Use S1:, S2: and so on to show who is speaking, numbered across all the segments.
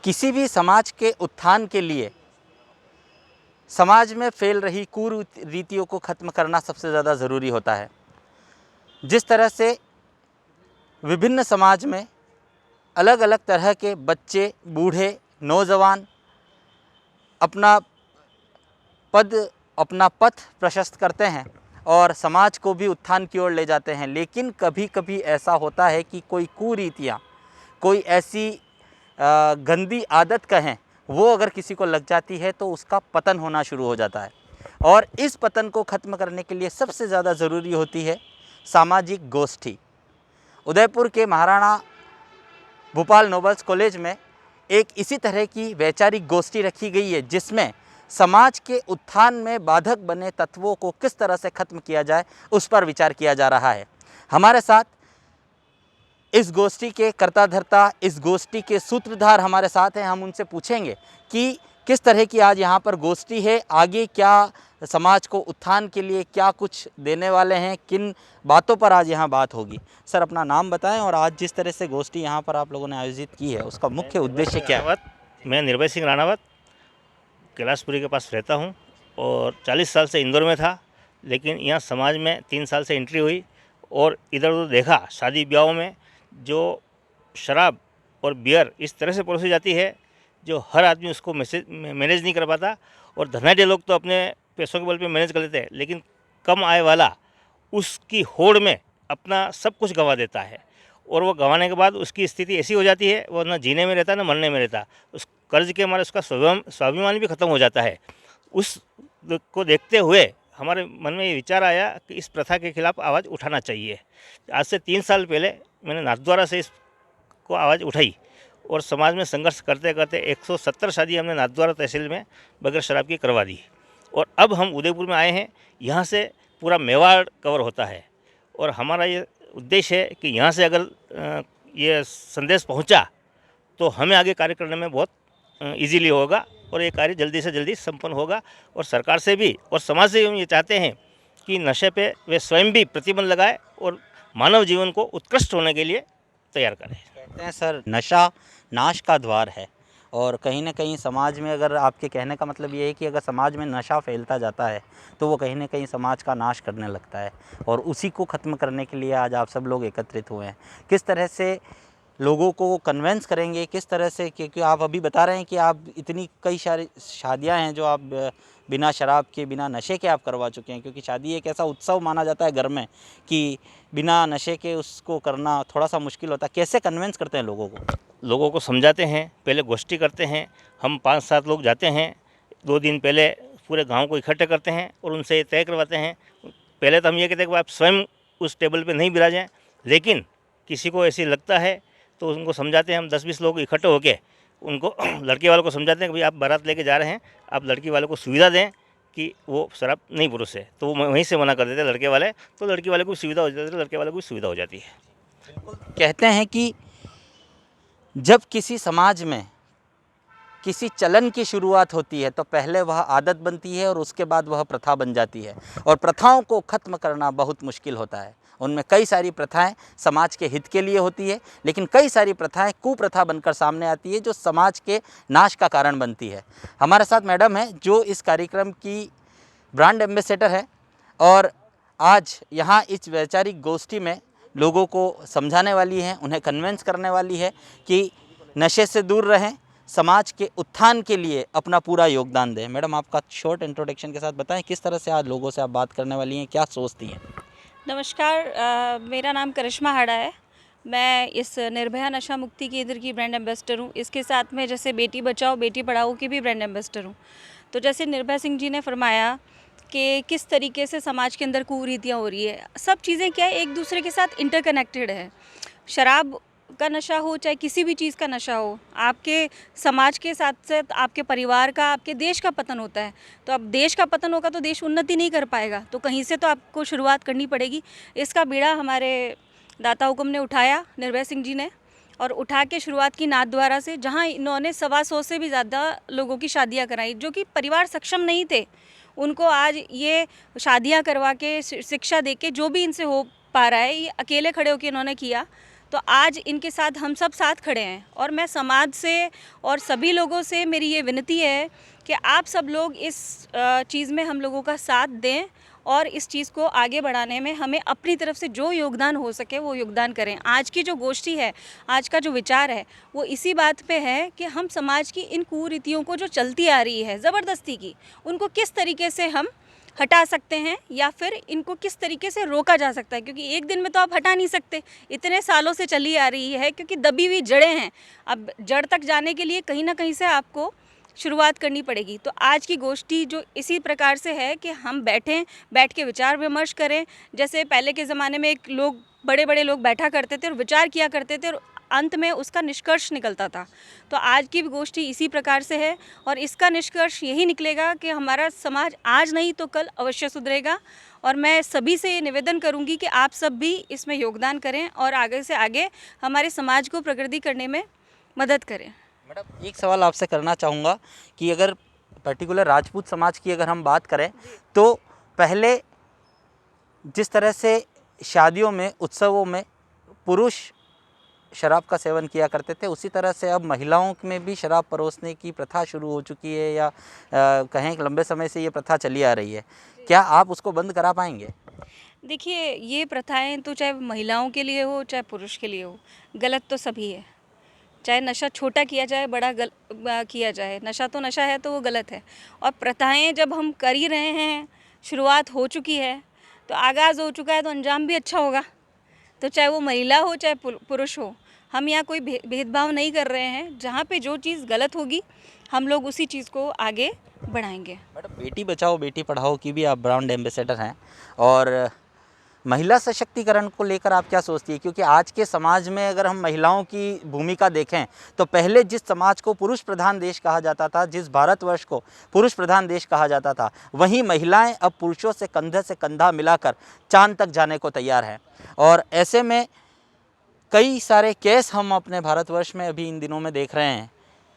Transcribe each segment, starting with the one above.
S1: किसी भी समाज के उत्थान के लिए समाज में फैल रही कुरीतियों को ख़त्म करना सबसे ज़्यादा ज़रूरी होता है। जिस तरह से विभिन्न समाज में अलग अलग तरह के बच्चे, बूढ़े, नौजवान अपना पथ प्रशस्त करते हैं और समाज को भी उत्थान की ओर ले जाते हैं, लेकिन कभी कभी ऐसा होता है कि कोई कुरीतियाँ, कोई ऐसी गंदी आदत कहें, वो अगर किसी को लग जाती है तो उसका पतन होना शुरू हो जाता है। और इस पतन को ख़त्म करने के लिए सबसे ज़्यादा ज़रूरी होती है सामाजिक गोष्ठी। उदयपुर के महाराणा भूपाल नोबल्स कॉलेज में एक इसी तरह की वैचारिक गोष्ठी रखी गई है, जिसमें समाज के उत्थान में बाधक बने तत्वों को किस तरह से ख़त्म किया जाए उस पर विचार किया जा रहा है। हमारे साथ इस गोष्ठी के कर्ता धर्ता, इस गोष्ठी के सूत्रधार हमारे साथ हैं। हम उनसे पूछेंगे कि किस तरह की आज यहाँ पर गोष्ठी है, आगे क्या समाज को उत्थान के लिए क्या कुछ देने वाले हैं, किन बातों पर आज यहाँ बात होगी। सर, अपना नाम बताएं और आज जिस तरह से गोष्ठी यहाँ पर आप लोगों ने आयोजित की है उसका मुख्य उद्देश्य क्या है।
S2: मैं निर्भय सिंह राणावत कैलाशपुरी के पास रहता हूँ और 40 साल से इंदौर में था, लेकिन यहाँ समाज में 3 साल से एंट्री हुई और इधर उधर देखा शादी ब्याहों में जो शराब और बियर इस तरह से परोसी जाती है जो हर आदमी उसको मैनेज नहीं कर पाता। और धनाढ़ लोग तो अपने पैसों के बल पे मैनेज कर लेते हैं, लेकिन कम आय वाला उसकी होड़ में अपना सब कुछ गंवा देता है और वो गंवाने के बाद उसकी स्थिति ऐसी हो जाती है वो ना जीने में रहता ना मरने में रहता। उस कर्ज के मारे उसका स्वाभिमान भी ख़त्म हो जाता है। उस को देखते हुए हमारे मन में ये विचार आया कि इस प्रथा के खिलाफ़ आवाज़ उठाना चाहिए। आज से 3 साल पहले मैंने नाथद्वारा से इसको आवाज़ उठाई और समाज में संघर्ष करते करते 170 शादी हमने नाथद्वारा तहसील में बगैर शराब की करवा दी। और अब हम उदयपुर में आए हैं, यहाँ से पूरा मेवाड़ कवर होता है और हमारा ये उद्देश्य है कि यहाँ से अगर ये संदेश पहुँचा तो हमें आगे कार्य करने में बहुत इजीली होगा और ये कार्य जल्दी से जल्दी संपन्न होगा। और सरकार से भी और समाज से भी हम ये चाहते हैं कि नशे पे वे स्वयं भी प्रतिबंध लगाए और मानव जीवन को उत्कृष्ट होने के लिए तैयार करें।
S1: कहते हैं सर, नशा नाश का द्वार है और कहीं ना कहीं समाज में, अगर आपके कहने का मतलब ये है कि अगर समाज में नशा फैलता जाता है तो वो कहीं ना कहीं समाज का नाश करने लगता है और उसी को ख़त्म करने के लिए आज आप सब लोग एकत्रित हुए हैं। किस तरह से लोगों को कन्वेंस करेंगे, किस तरह से, क्योंकि आप अभी बता रहे हैं कि आप इतनी कई सारी शादियां हैं जो आप बिना शराब के, बिना नशे के आप करवा चुके हैं, क्योंकि शादी एक ऐसा उत्सव माना जाता है घर में कि बिना नशे के उसको करना थोड़ा सा मुश्किल होता है। कैसे कन्वेंस करते हैं लोगों को?
S2: लोगों को समझाते हैं, पहले गोष्ठी करते हैं। हम 5-7 लोग जाते हैं, 2 दिन पहले पूरे गांव को इकट्ठे करते हैं और उनसे ये तय करवाते हैं। पहले तो हम ये कहते हैं कि आप स्वयं उस टेबल पे नहीं बिराजें, लेकिन किसी को ऐसी लगता है तो उनको समझाते हैं। हम 10-20 लोग इकट्ठे होकर उनको लड़के वालों को समझाते हैं कि भाई आप बारात लेके जा रहे हैं, आप लड़की वालों को सुविधा दें कि वो शराब नहीं पुरुष है, तो वो वहीं से मना कर देते हैं लड़के वाले, तो लड़की वाले को सुविधा हो जाती है, लड़के वाले को सुविधा हो जाती है।
S1: कहते हैं कि जब किसी समाज में किसी चलन की शुरुआत होती है तो पहले वह आदत बनती है और उसके बाद वह प्रथा बन जाती है और प्रथाओं को ख़त्म करना बहुत मुश्किल होता है। उनमें कई सारी प्रथाएं समाज के हित के लिए होती है, लेकिन कई सारी प्रथाएं कुप्रथा बनकर सामने आती है जो समाज के नाश का कारण बनती है। हमारे साथ मैडम है जो इस कार्यक्रम की ब्रांड एम्बेसडर है और आज यहाँ इस वैचारिक गोष्ठी में लोगों को समझाने वाली हैं, उन्हें कन्वेंस करने वाली है कि नशे से दूर रहें, समाज के उत्थान के लिए अपना पूरा योगदान दें। मैडम, आपका शॉर्ट इंट्रोडक्शन के साथ बताएं किस तरह से आज लोगों से आप बात करने वाली हैं, क्या सोचती हैं?
S3: नमस्कार, मेरा नाम करिश्मा हाड़ा है। मैं इस निर्भया नशा मुक्ति केंद्र की ब्रांड एम्बेसडर हूँ। इसके साथ में जैसे बेटी बचाओ बेटी पढ़ाओ की भी ब्रांड एम्बेसडर हूँ। तो जैसे निर्भय सिंह जी ने फरमाया कि किस तरीके से समाज के अंदर कुरीतियाँ हो रही है, सब चीज़ें क्या है एक दूसरे के साथ इंटरकनेक्टेड है। शराब का नशा हो चाहे किसी भी चीज़ का नशा हो, आपके समाज के साथ साथ आपके परिवार का, आपके देश का पतन होता है। तो अब देश का पतन होगा तो देश उन्नति नहीं कर पाएगा, तो कहीं से तो आपको शुरुआत करनी पड़ेगी। इसका बीड़ा हमारे दाता हुक्म ने उठाया, निर्भय सिंह जी ने, और उठा के शुरुआत की नाथद्वारा से, जहाँ इन्होंने 125 से भी ज़्यादा लोगों की शादियाँ कराई जो कि परिवार सक्षम नहीं थे। उनको आज ये शादियाँ करवा के, शिक्षा दे के, जो भी इनसे हो पा रहा है, ये अकेले खड़े होकर इन्होंने किया। तो आज इनके साथ हम सब साथ खड़े हैं और मैं समाज से और सभी लोगों से मेरी ये विनती है कि आप सब लोग इस चीज़ में हम लोगों का साथ दें और इस चीज़ को आगे बढ़ाने में हमें अपनी तरफ से जो योगदान हो सके वो योगदान करें। आज की जो गोष्ठी है, आज का जो विचार है, वो इसी बात पे है कि हम समाज की इन कुरीतियों को जो चलती आ रही है ज़बरदस्ती की, उनको किस तरीके से हम हटा सकते हैं या फिर इनको किस तरीके से रोका जा सकता है, क्योंकि एक दिन में तो आप हटा नहीं सकते, इतने सालों से चली आ रही है, क्योंकि दबी हुई जड़ें हैं। अब जड़ तक जाने के लिए कहीं ना कहीं से आपको शुरुआत करनी पड़ेगी। तो आज की गोष्ठी जो इसी प्रकार से है कि हम बैठ के विचार विमर्श करें। जैसे पहले के ज़माने में एक लोग, बड़े बड़े लोग बैठा करते थे और विचार किया करते थे और अंत में उसका निष्कर्ष निकलता था। तो आज की भी गोष्ठी इसी प्रकार से है और इसका निष्कर्ष यही निकलेगा कि हमारा समाज आज नहीं तो कल अवश्य सुधरेगा। और मैं सभी से ये निवेदन करूंगी कि आप सब भी इसमें योगदान करें और आगे से आगे हमारे समाज को प्रगति करने में मदद करें।
S1: मैडम, एक सवाल आपसे करना चाहूँगा कि अगर पर्टिकुलर राजपूत समाज की अगर हम बात करें तो पहले जिस तरह से शादियों में, उत्सवों में पुरुष शराब का सेवन किया करते थे, उसी तरह से अब महिलाओं में भी शराब परोसने की प्रथा शुरू हो चुकी है या कहें कि लंबे समय से ये प्रथा चली आ रही है। क्या आप उसको बंद करा पाएंगे?
S3: देखिए, ये प्रथाएं तो चाहे महिलाओं के लिए हो चाहे पुरुष के लिए हो, गलत तो सभी है। चाहे नशा छोटा किया जाए, बड़ा किया जाए, नशा तो नशा है, तो वो गलत है। और प्रथाएं जब हम कर ही रहे हैं, शुरुआत हो चुकी है, तो आगाज़ हो चुका है, तो अंजाम भी अच्छा होगा। तो चाहे वो महिला हो चाहे पुरुष हो, हम यहाँ कोई भेदभाव नहीं कर रहे हैं। जहाँ पे जो चीज़ गलत होगी हम लोग उसी चीज़ को आगे बढ़ाएंगे।
S1: मैडम, बेटी बचाओ बेटी पढ़ाओ की भी आप ब्रांड एम्बेसडर हैं और महिला सशक्तिकरण को लेकर आप क्या सोचती है? क्योंकि आज के समाज में अगर हम महिलाओं की भूमिका देखें तो पहले जिस समाज को पुरुष प्रधान देश कहा जाता था, जिस भारतवर्ष को पुरुष प्रधान देश कहा जाता था, वहीं महिलाएं अब पुरुषों से कंधे से कंधा मिलाकर चांद तक जाने को तैयार हैं। और ऐसे में कई सारे केस हम अपने भारतवर्ष में अभी इन दिनों में देख रहे हैं।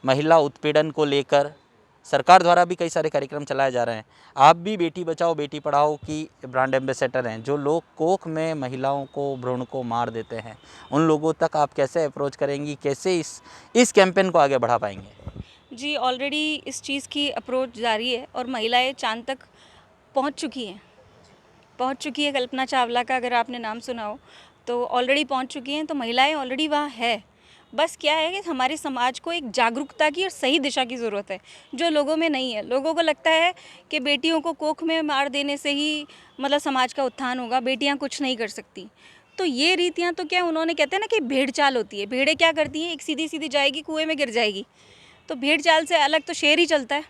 S1: महिला उत्पीड़न को लेकर सरकार द्वारा भी कई सारे कार्यक्रम चलाए जा रहे हैं। आप भी बेटी बचाओ बेटी पढ़ाओ की ब्रांड एम्बेसडर हैं। जो लोग कोख में महिलाओं को, भ्रूण को मार देते हैं, उन लोगों तक आप कैसे अप्रोच करेंगी, कैसे इस कैंपेन को आगे बढ़ा पाएंगे?
S3: जी, ऑलरेडी इस चीज़ की अप्रोच जारी है और महिलाएं चांद तक पहुंच चुकी है। कल्पना चावला का अगर आपने नाम सुना हो तो ऑलरेडी पहुंच चुकी हैं। तो महिलाएं ऑलरेडी वहाँ है। बस क्या है कि हमारे समाज को एक जागरूकता की और सही दिशा की ज़रूरत है, जो लोगों में नहीं है। लोगों को लगता है कि बेटियों को कोख में मार देने से ही मतलब समाज का उत्थान होगा, बेटियां कुछ नहीं कर सकती। तो ये रीतियां तो क्या, उन्होंने कहते हैं ना कि भेड़ चाल होती है। भेड़ें क्या करती हैं, एक सीधी सीधी जाएगी, कुएं में गिर जाएगी। तो भेड़ चाल से अलग तो शेर ही चलता है,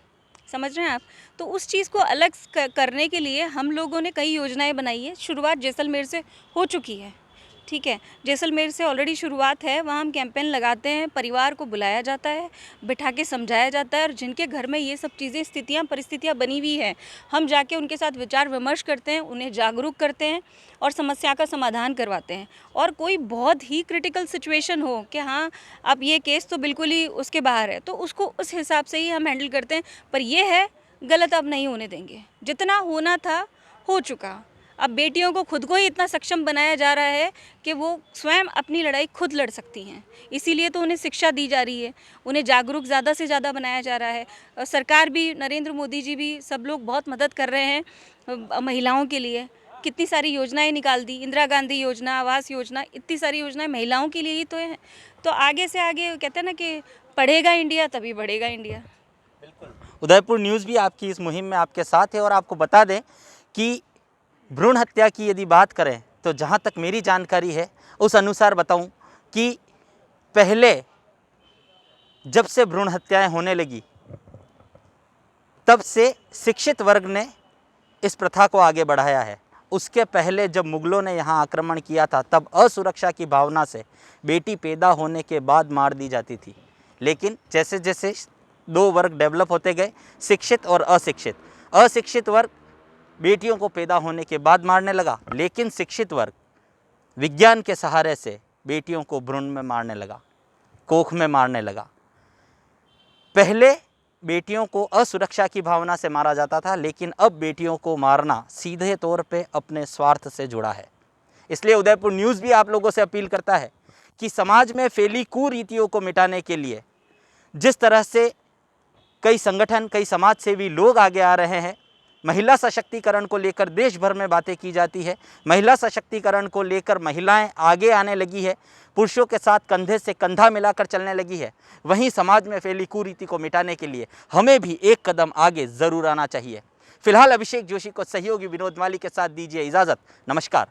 S3: समझ रहे हैं आप। तो उस चीज़ को अलग करने के लिए हम लोगों ने कई योजनाएं बनाई है। शुरुआत जैसलमेर से हो चुकी है, ठीक है। जैसलमेर से ऑलरेडी शुरुआत है। वहाँ हम कैंपेन लगाते हैं, परिवार को बुलाया जाता है, बिठा के समझाया जाता है और जिनके घर में ये सब चीज़ें, स्थितियाँ, परिस्थितियाँ बनी हुई हैं, हम जाके उनके साथ विचार विमर्श करते हैं, उन्हें जागरूक करते हैं और समस्या का समाधान करवाते हैं। और कोई बहुत ही क्रिटिकल सिचुएशन हो कि हाँ अब ये केस तो बिल्कुल ही उसके बाहर है, तो उसको उस हिसाब से ही हम हैंडल करते हैं। पर यह है, गलत अब नहीं होने देंगे। जितना होना था हो चुका। अब बेटियों को खुद को ही इतना सक्षम बनाया जा रहा है कि वो स्वयं अपनी लड़ाई खुद लड़ सकती हैं। इसीलिए तो उन्हें शिक्षा दी जा रही है, उन्हें जागरूक ज़्यादा से ज़्यादा बनाया जा रहा है। और सरकार भी, नरेंद्र मोदी जी भी, सब लोग बहुत मदद कर रहे हैं महिलाओं के लिए। कितनी सारी योजनाएं निकाल दी, इंदिरा गांधी योजना, आवास योजना, इतनी सारी योजनाएं महिलाओं के लिए ही तो है। तो आगे से आगे कहते हैं ना कि पढ़ेगा इंडिया तभी बढ़ेगा इंडिया।
S1: बिल्कुल। उदयपुर न्यूज़ भी आपकी इस मुहिम में आपके साथ है और आपको बता दें कि भ्रूण हत्या की यदि बात करें तो जहाँ तक मेरी जानकारी है उस अनुसार बताऊं कि पहले जब से भ्रूण हत्याएं होने लगी तब से शिक्षित वर्ग ने इस प्रथा को आगे बढ़ाया है। उसके पहले जब मुगलों ने यहाँ आक्रमण किया था तब असुरक्षा की भावना से बेटी पैदा होने के बाद मार दी जाती थी। लेकिन जैसे जैसे दो वर्ग डेवलप होते गए, शिक्षित और अशिक्षित वर्ग बेटियों को पैदा होने के बाद मारने लगा, लेकिन शिक्षित वर्ग विज्ञान के सहारे से बेटियों को भ्रूण में मारने लगा, कोख में मारने लगा। पहले बेटियों को असुरक्षा की भावना से मारा जाता था, लेकिन अब बेटियों को मारना सीधे तौर पे अपने स्वार्थ से जुड़ा है। इसलिए उदयपुर न्यूज़ भी आप लोगों से अपील करता है कि समाज में फैली कुरीतियों को मिटाने के लिए जिस तरह से कई संगठन, कई समाज सेवी लोग आगे आ रहे हैं, महिला सशक्तिकरण को लेकर देश भर में बातें की जाती है, महिला सशक्तिकरण को लेकर महिलाएं आगे आने लगी है, पुरुषों के साथ कंधे से कंधा मिलाकर चलने लगी है, वहीं समाज में फैली कुरीति को मिटाने के लिए हमें भी एक कदम आगे ज़रूर आना चाहिए। फिलहाल अभिषेक जोशी को सहयोगी विनोद माली के साथ दीजिए इजाज़त। नमस्कार।